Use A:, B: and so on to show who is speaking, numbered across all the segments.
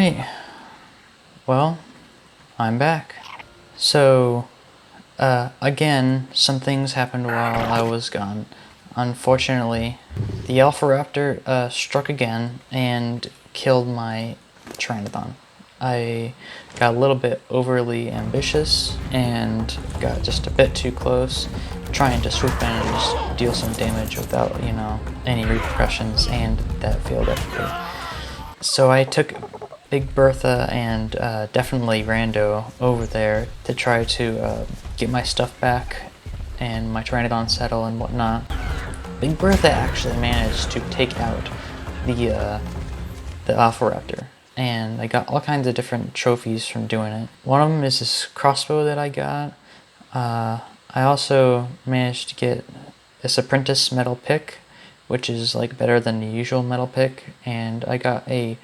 A: Alright, well, I'm back. So, again, some things happened while I was gone. Unfortunately, the Alpha Raptor struck again and killed my Pteranodon. I got a little bit overly ambitious and got just a bit too close, trying to swoop in and just deal some damage without, any repercussions, and that failed epically. So I took Big Bertha and definitely Rando over there to try to get my stuff back and my Pteranodon saddle and whatnot. Big Bertha actually managed to take out the Alpha Raptor, and I got all kinds of different trophies from doing it. One of them is this crossbow that I got. I also managed to get this apprentice metal pick, which is like better than the usual metal pick, and I got a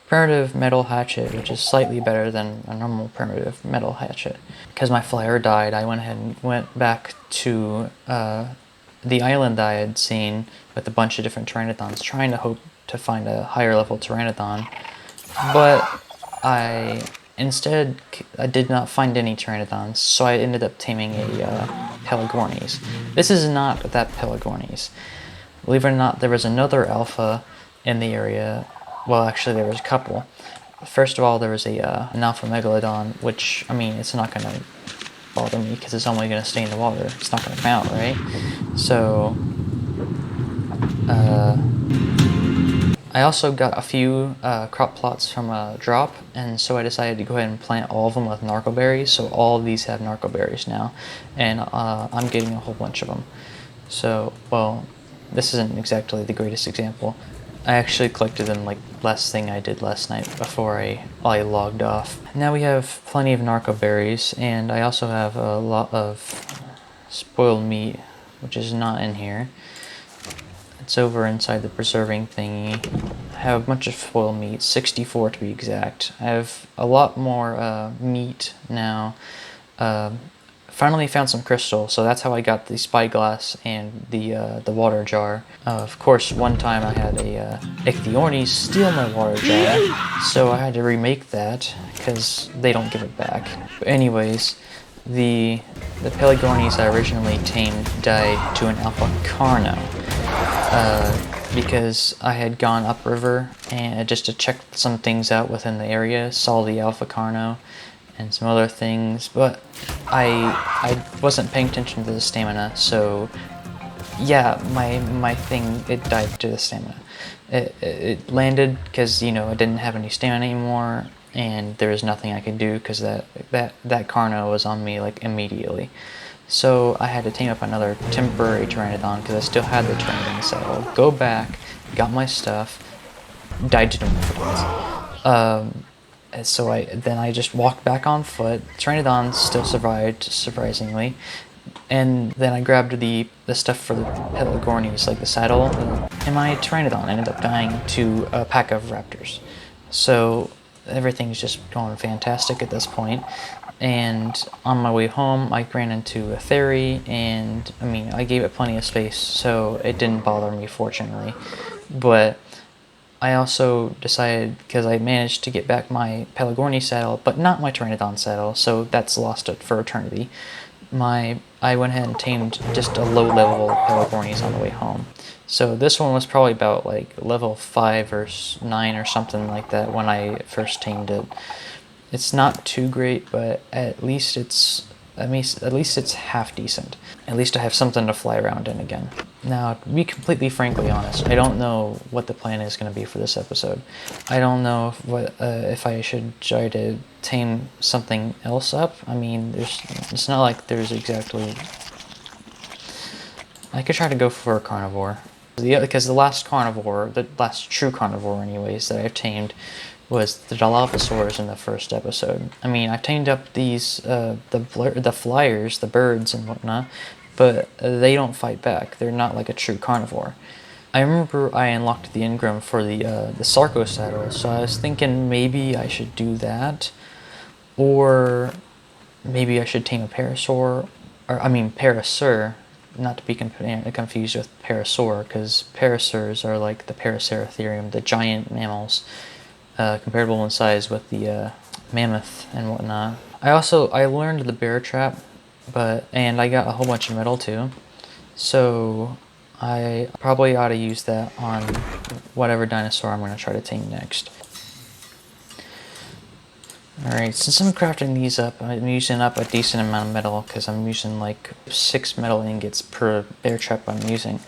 A: primitive metal hatchet, which is slightly better than a normal primitive metal hatchet. Because my flyer died, I went ahead and went back to the island I had seen with a bunch of different Pteranodons, trying to hope to find a higher level Pteranodon, but I did not find any Pteranodons, so I ended up taming a Pelagornis. This is not that Pelagornis. Believe it or not, there was another alpha in the area. Well, actually, there was a couple. First of all, there was an alpha megalodon, which, I mean, it's not going to bother me because it's only going to stay in the water. It's not going to come out, right? So, I also got a few crop plots from a drop, and so I decided to go ahead and plant all of them with narco berries. So all of these have narco berries now, and I'm getting a whole bunch of them. So, well, this isn't exactly the greatest example. I actually collected them like last thing I did last night before I logged off. Now we have plenty of narco berries, and I also have a lot of spoiled meat, which is not in here. It's over inside the preserving thingy. I have a bunch of spoiled meat, 64 to be exact. I have a lot more meat now. Finally found some crystal, so that's how I got the spyglass and the water jar. Of course, one time I had a Ichthyornis steal my water jar, so I had to remake that because they don't give it back. But anyways, the Pelagornis I originally tamed died to an Alpha Carno because I had gone upriver and just to check some things out within the area, saw the Alpha Carno and some other things, but I wasn't paying attention to the stamina, so yeah, my thing, it died to the stamina. It landed because, I didn't have any stamina anymore, and there was nothing I could do because that Carno was on me like immediately. So I had to tame up another temporary Pteranodon because I still had the Pteranodon saddle. Go back, got my stuff, died to Pteranodons. So I just walked back on foot. Pteranodon still survived, surprisingly. And then I grabbed the stuff for the Pelagornis, like the saddle, and my Pteranodon ended up dying to a pack of raptors. So everything's just going fantastic at this point. And on my way home, I ran into a ferry, and I gave it plenty of space, so it didn't bother me, fortunately. But I also decided, because I managed to get back my Pelagorni saddle, but not my Pteranodon saddle, so that's lost it for eternity. I went ahead and tamed just a low-level Pelagornis on the way home. So this one was probably about like level 5 or 9 or something like that when I first tamed it. It's not too great, but at least it's half decent. At least I have something to fly around in again. Now, to be completely frankly honest, I don't know what the plan is going to be for this episode. I don't know if I should try to tame something else up. It's not like there's exactly... I could try to go for a carnivore. Because the last true carnivore anyways, that I've tamed was the Dilophosaurs in the first episode. I've tamed up these, the flyers, the birds and whatnot, but they don't fight back. They're not like a true carnivore. I remember I unlocked the engram for the Sarco saddle, so I was thinking maybe I should do that, or maybe I should tame a Parasaur, Parasaur, not to be confused with Parasaur, because Parasaurs are like the Paraceratherium, the giant mammals. comparable in size with the mammoth and whatnot. I learned the bear trap, and I got a whole bunch of metal too. So I probably ought to use that on whatever dinosaur I'm going to try to tame next. Alright, since I'm crafting these up, I'm using up a decent amount of metal because I'm using like 6 metal ingots per bear trap I'm using.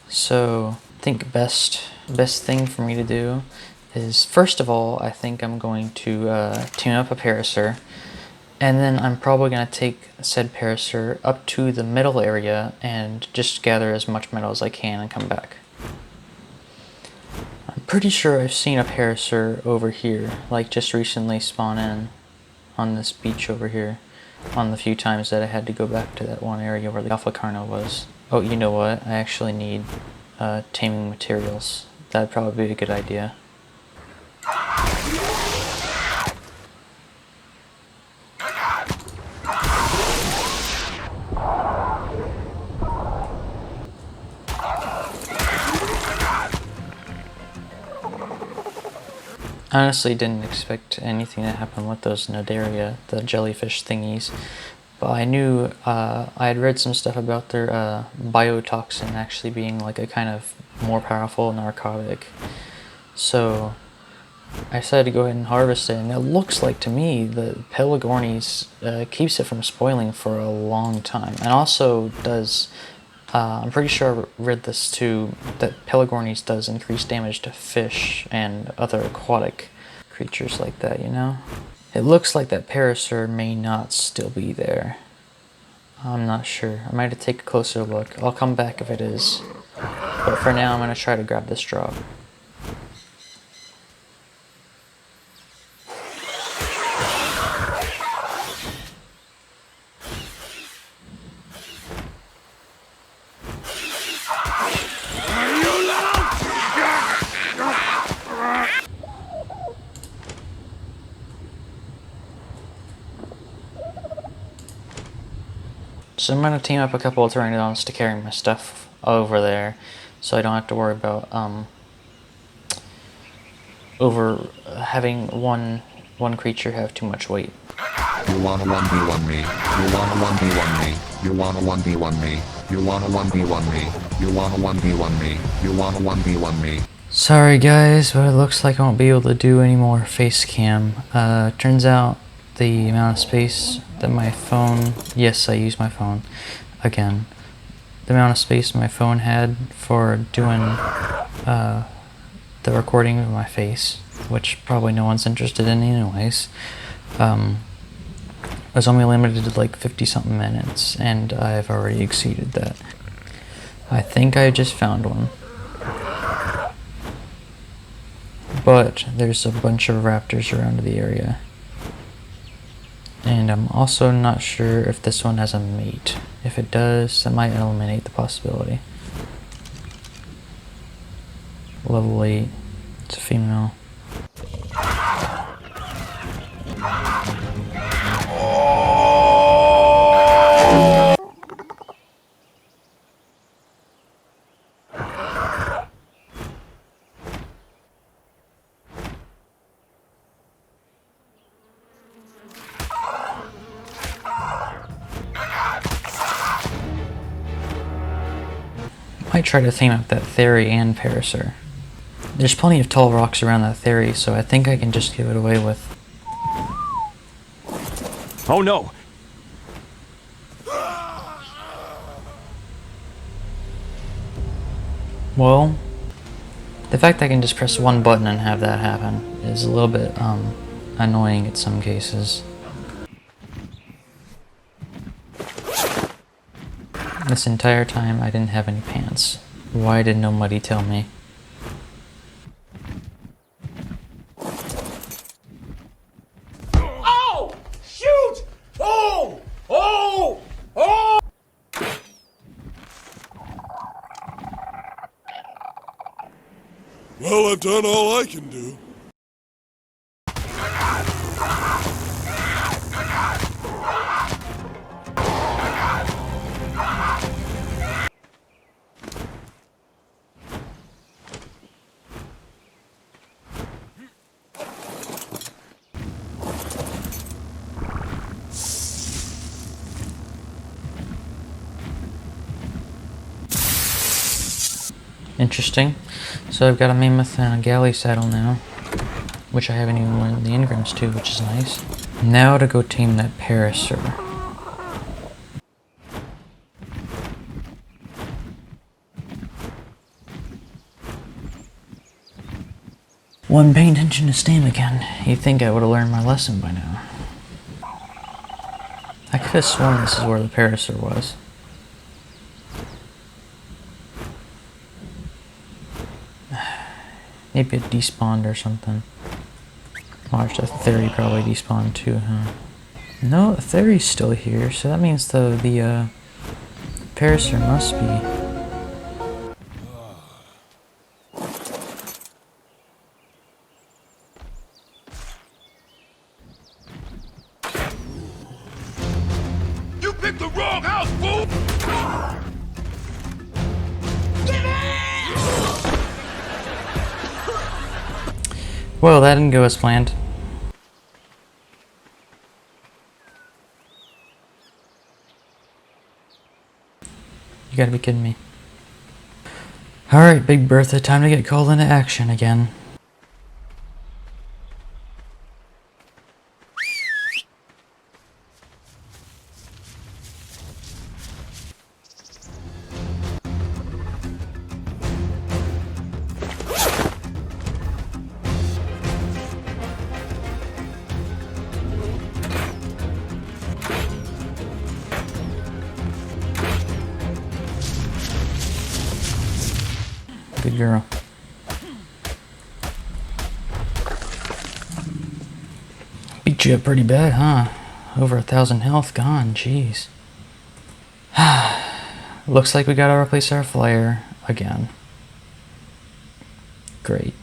A: So I think best thing for me to do is, first of all, I think I'm going to tune up a parasaur, and then I'm probably going to take said parasaur up to the middle area and just gather as much metal as I can and come back. I'm pretty sure I've seen a parasaur over here, like just recently spawn in on this beach over here, on the few times that I had to go back to that one area where the Alpha Carno was. Oh, you know what? I actually need taming materials. That'd probably be a good idea. I honestly didn't expect anything to happen with those Nodaria, the jellyfish thingies, but I knew, I had read some stuff about their biotoxin actually being like a kind of more powerful narcotic. So I decided to go ahead and harvest it, and it looks like to me the Pelagornis keeps it from spoiling for a long time, and also does, I'm pretty sure I read this too, that Pelagornis does increase damage to fish and other aquatic creatures like that, you know? It looks like that parasaur may not still be there. I'm not sure. I might have to take a closer look. I'll come back if it is. But for now, I'm going to try to grab this drop. So I'm going to team up a couple of pteranodons to carry my stuff over there, so I don't have to worry about having one creature have too much weight.
B: You wanna 1v1 me, you wanna 1v1 me, you wanna 1v1 me, you wanna 1v1 me, you wanna 1v1 me, you wanna 1v1 me.
A: Sorry guys, but it looks like I won't be able to do any more face cam. Turns out the amount of space that my phone, yes, I use my phone again, the amount of space my phone had for doing the recording of my face, which probably no one's interested in anyways, was only limited to like 50 something minutes, and I've already exceeded that. I think I just found one. But there's a bunch of raptors around the area. And I'm also not sure if this one has a mate. If it does, that might eliminate the possibility. Level 8. It's a female. Might try to theme up that Theory and Parasaur. There's plenty of tall rocks around that Theory, so I think I can just give it away with...
C: Oh no!
A: Well, the fact that I can just press one button and have that happen is a little bit annoying in some cases. This entire time I didn't have any pants. Why did nobody tell me?
C: Oh! Shoot! Oh! Oh! Oh!
D: Well, I've done all I can do.
A: Interesting. So I've got a mammoth and a galley saddle now, which I haven't even learned the engrams to, which is nice. Now to go tame that parasaur. Wasn't paying attention to Stam again. You'd think I would have learned my lesson by now. I could have sworn this is where the parasaur was. Maybe it despawned or something. Watch, the theory probably despawned too, huh? No, the theory's still here, so that means the parasaur must be.
C: You picked the wrong house, fool!
A: Well, that didn't go as planned. You gotta be kidding me. Alright, Big Bertha, time to get called into action again. Good girl. Beat you up pretty bad, huh? Over 1,000 health gone, jeez. Looks like we gotta replace our flyer again. Great.